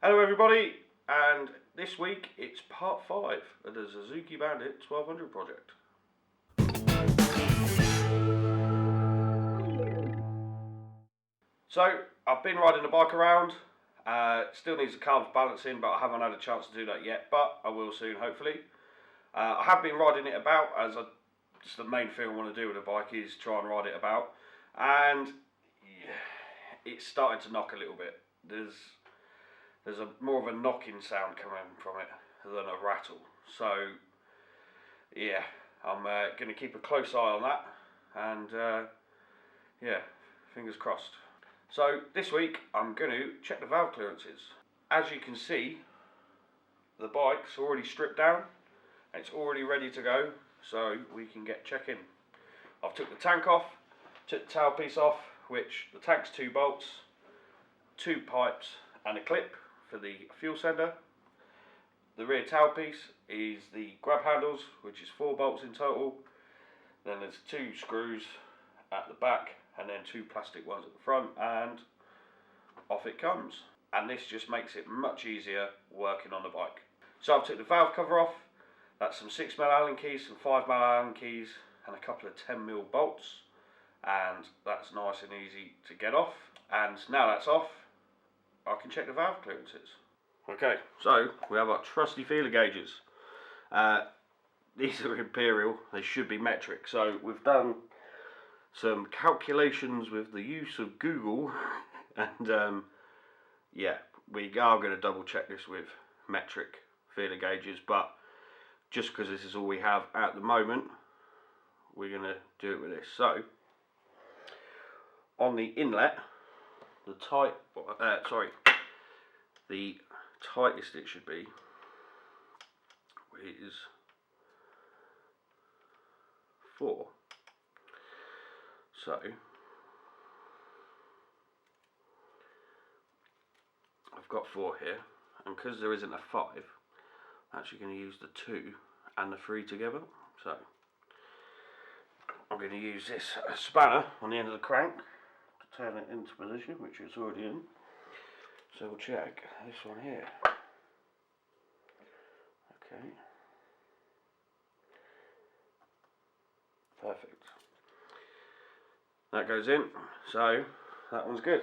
Hello everybody, and this week it's part 5 of the Suzuki Bandit 1200 project. So I've been riding the bike around, still needs a carb balancing, but I haven't had a chance to do that yet, but I will soon hopefully. I have been riding it about, as just the main thing I want to do with the bike is try and ride it about, and yeah, it's starting to knock a little bit. There's more of a knocking sound coming from it than a rattle. So yeah, I'm going to keep a close eye on that, and yeah, fingers crossed. So this week I'm going to check the valve clearances. As you can see, the bike's already stripped down, it's already ready to go, so we can get checking. I've took the tank off, took the tailpiece off, which the tank's 2 bolts, 2 pipes and a clip for the fuel sender. The rear tailpiece is the grab handles, which is 4 bolts in total. Then there's 2 screws at the back and then 2 plastic ones at the front, and off it comes. And this just makes it much easier working on the bike. So I've took the valve cover off. That's some 6mm Allen keys, some 5mm Allen keys and a couple of 10mm bolts, and that's nice and easy to get off. And now that's off, I can check the valve clearances. Okay, so we have our trusty feeler gauges. These are imperial, they should be metric. So we've done some calculations with the use of Google, and yeah, we are going to double check this with metric feeler gauges, but just because this is all we have at the moment, we're going to do it with this. So on the inlet, the tightest it should be is 4. So I've got 4 here, and because there isn't a 5, I'm actually going to use the 2 and the 3 together. So I'm going to use this spanner on the end of the crank to turn it into position, which it's already in. So we'll check this one here. Okay. Perfect. That goes in, so that one's good.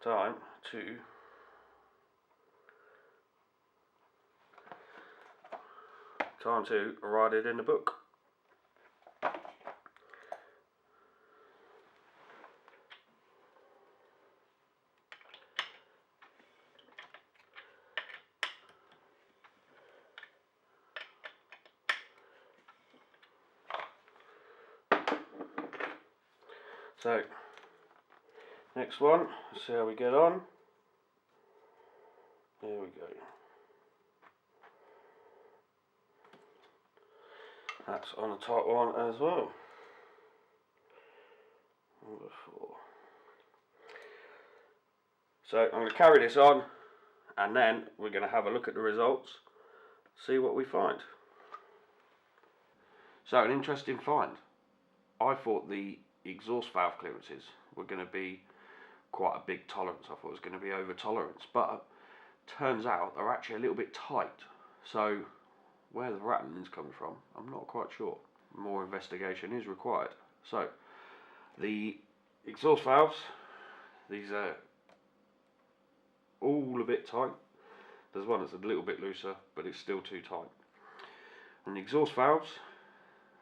Time to write it in the book. So, next one, let's see how we get on. There we go. That's on the top one as well. Number 4. So I'm going to carry this on, and then we're going to have a look at the results, see what we find. So an interesting find. I thought the exhaust valve clearances were going to be quite a big tolerance. I thought it was going to be over tolerance, but turns out they're actually a little bit tight. So where the rattling's coming from, I'm not quite sure. More investigation is required. So the exhaust valves, these are all a bit tight. There's one that's a little bit looser, but it's still too tight. And the exhaust valves,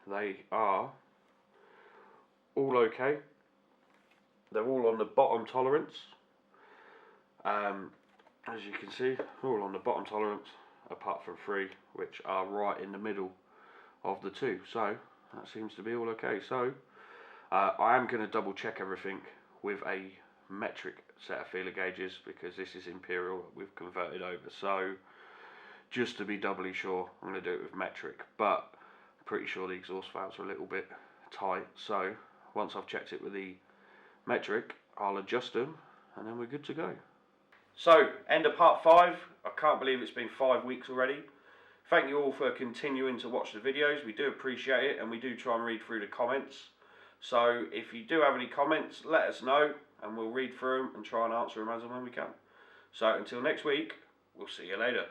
they are all okay. They're all on the bottom tolerance. As you can see, all on the bottom tolerance, apart from 3, which are right in the middle of the 2. So that seems to be all okay. So I am going to double check everything with a metric set of feeler gauges, because this is imperial that we've converted over. So just to be doubly sure, I'm going to do it with metric, but I'm pretty sure the exhaust valves are a little bit tight. So once I've checked it with the metric, I'll adjust them, and then we're good to go. So, end of part 5. I can't believe it's been 5 weeks already. Thank you all for continuing to watch the videos. We do appreciate it, and we do try and read through the comments. So if you do have any comments, let us know, and we'll read through them and try and answer them as and when we can. So until next week, we'll see you later.